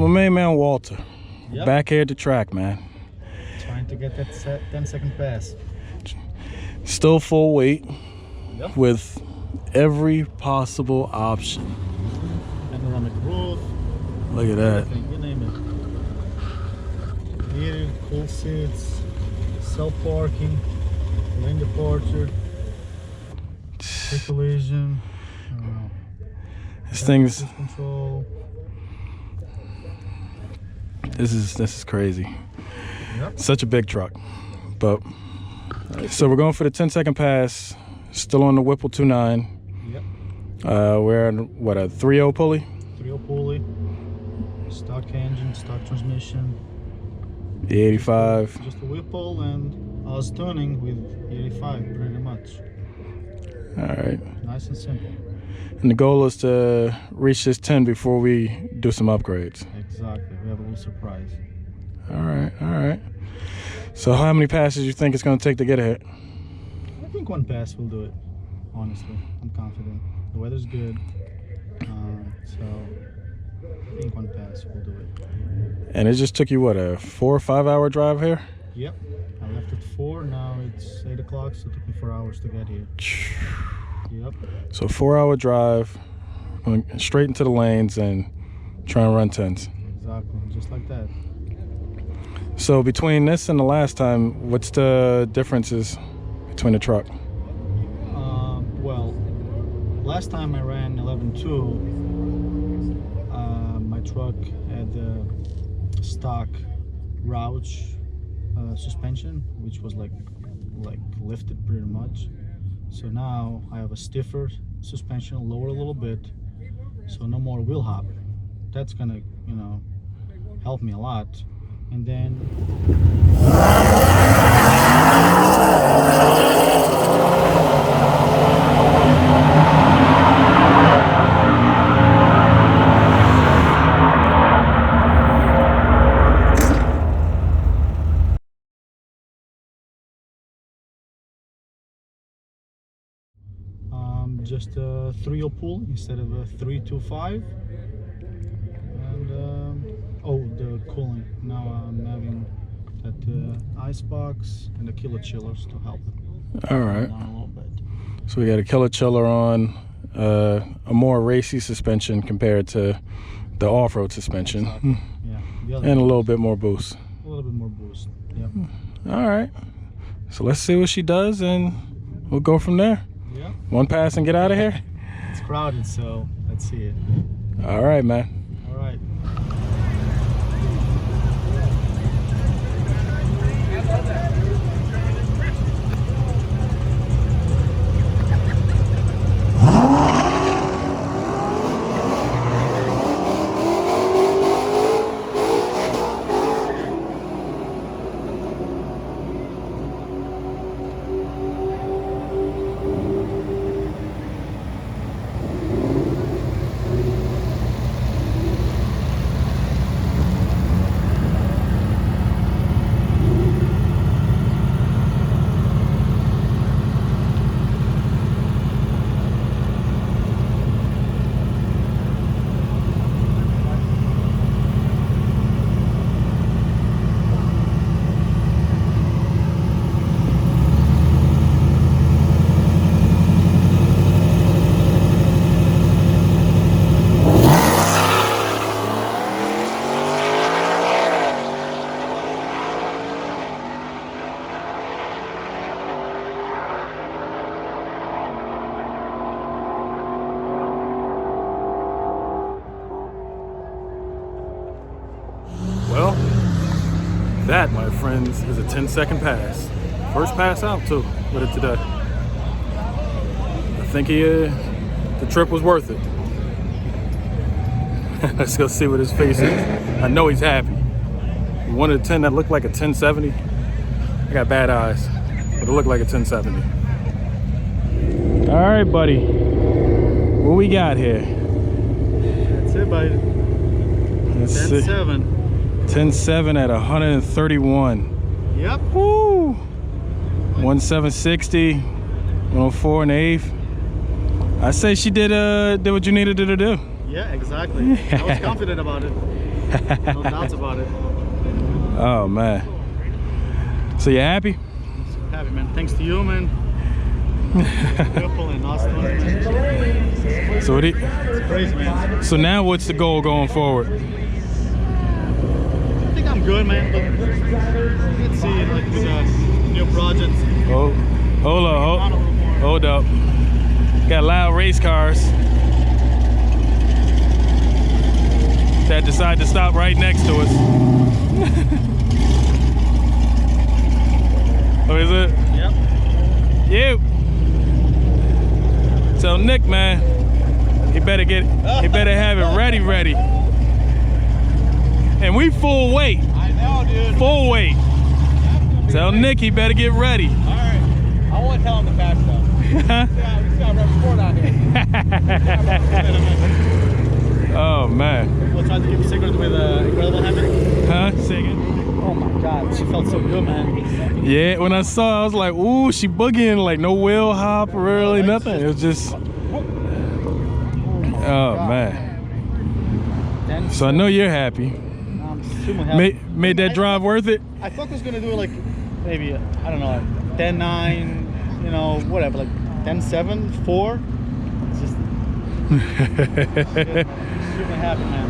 my main man Walter. Yep. Back here at the track, man. Trying to get that 10-second pass. Still full weight. Yep. With every possible option. Panoramic roof. Look at that. You name it. Here, cool seats, self-parking, lane departure, Expolosion. This thing's. Control. This is crazy. Yep. Such a big truck, but so we're going for the 10-second pass. Still on the Whipple 2.9. Yep. We're on what, a 3.0 pulley? 3.0 pulley. Stock engine, stock transmission. The 85. Just a Whipple, and I was tuning with 85 pretty much. All right. Nice and simple. And the goal is to reach this 10 before we do some upgrades. Exactly. We have a little surprise. All right, all right. So how many passes you think it's going to take to get here? I think one pass will do it. Honestly, I'm confident. The weather's good, so I think one pass will do it. And it just took you what, a 4 or 5 hour drive here? Yep. I left at 4. Now it's 8 o'clock, so it took me 4 hours to get here. Yep. So 4 hour drive, going straight into the lanes and trying to run 10s. Exactly, just like that. So between this and the last time, what's the differences between the truck? Well, last time I ran 11.2, my truck had the stock Roush suspension, which was like lifted pretty much. So now I have a stiffer suspension, lower a little bit, so no more wheel hop. That's gonna, you know, help me a lot. And then just a 3.0 pulley instead of a 3.25. And oh, the cooling. Now I'm having that ice box and the killer chillers to help. All right. Down a little bit. So we got a killer chiller on, a more racy suspension compared to the off-road suspension. Exactly. Yeah. And a little bit more boost. A little bit more boost. Yep. All right. So let's see what she does and we'll go from there. Yeah. One pass and get out of here. It's crowded, so let's see it. All right, man. All right. That, my friends, is a 10-second pass. First pass out, too, with it today. I think the trip was worth it. Let's go see what his face is. I know he's happy. He wanted a 10 that looked like a 1070. I got bad eyes, but it looked like a 1070. All right, buddy. What we got here? That's it, buddy. Let's see. 10.7. 10.7 at 131. Yep. Woo! 1760, 104 and 1/8. I say she did what you needed her to do. Yeah, exactly. I was confident about it. No doubts about it. Oh man. So you happy? I'm so happy, man. Thanks to you, man. Whipple and Austin, man. So It's crazy, man. So now what's the goal going forward? I think I'm good, man. But let's see, like with new projects. Oh, hold up. Got loud race cars that decide to stop right next to us. Oh, is it? Yep. You. So Nick, man, he better have it ready. And we full weight. I know, dude. Full weight. Tell Nick he better get ready. All right. I won't tell him the facts though. We got rep sport out here. Oh man. We'll try to keep a secret with Incredible Habit. Huh? Say again? Oh my God, she felt so good, man. Yeah, when I saw her, I was like, ooh, she boogieing, like no wheel hop or really nothing. It was just, oh man. So I know you're happy. I'm super happy. Made that drive worth it? I thought I was gonna do like maybe, I don't know, like 10.9, you know, whatever, like 10.7, 4. It's just super happy, man.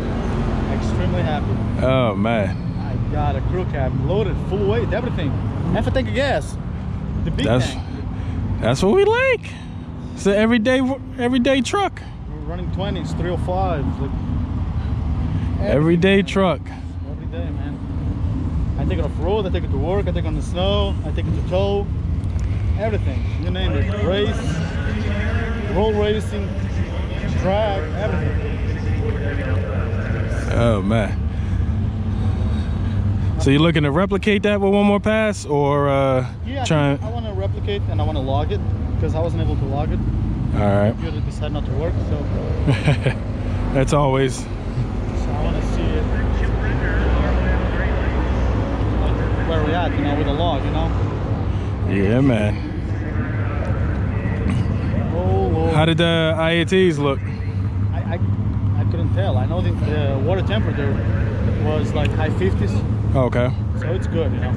Extremely happy. Oh man. I got a Crewcab loaded, full weight, everything. Half a tank of gas. The big tank. That's what we like. It's an everyday truck. We're running 20s, 305s. Like, everyday truck. Every day, man. I take it off road, I take it to work, I take it on the snow, I take it to tow. Everything, you name it. Race, road racing, track, everything. Oh man. So you're looking to replicate that with one more pass, or yeah, trying? I want to replicate and I want to log it because I wasn't able to log it. All right. The computer decided not to work, so. That's always. So I want to see it. Like where we at, you know, with the log, you know. Yeah, man. Oh Lord. How did the IATs look? I couldn't tell. I know the water temperature was like high 50s. Okay. So it's good, you know.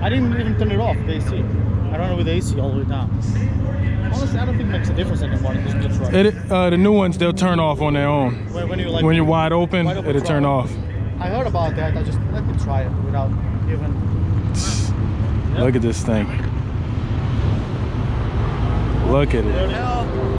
I didn't even turn it off, the AC. I run it with the AC all the way down. Honestly, I don't think it makes a difference anymore in this new truck. The new ones, they'll turn off on their own. When you're wide open, it'll turn off. I heard about that. I just let me try it without even. Yep. Look at this thing. Look at it.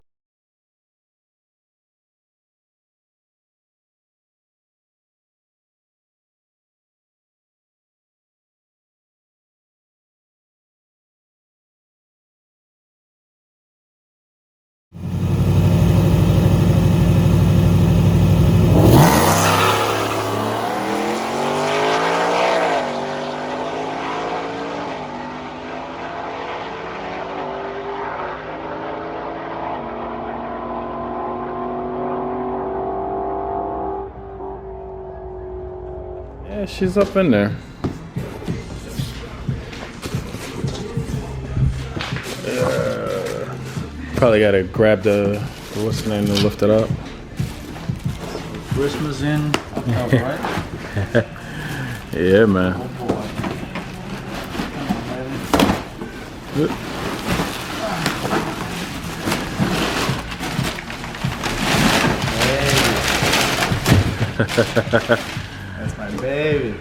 Yeah, she's up in there. Probably gotta grab the, what's the name, to lift it up. Christmas in October, right? Yeah, man. That's my baby.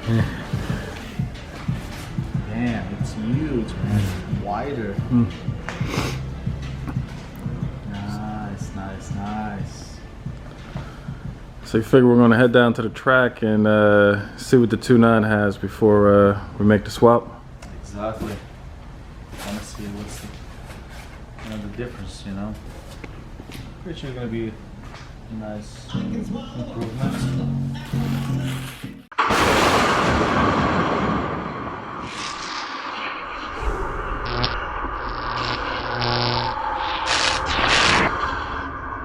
Damn, it's huge, man. Wider. Nice. So you figure we're gonna head down to the track and see what the 2.9 has before we make the swap? Exactly. I want to see what's the difference, you know. Pretty sure it's gonna be a nice improvement.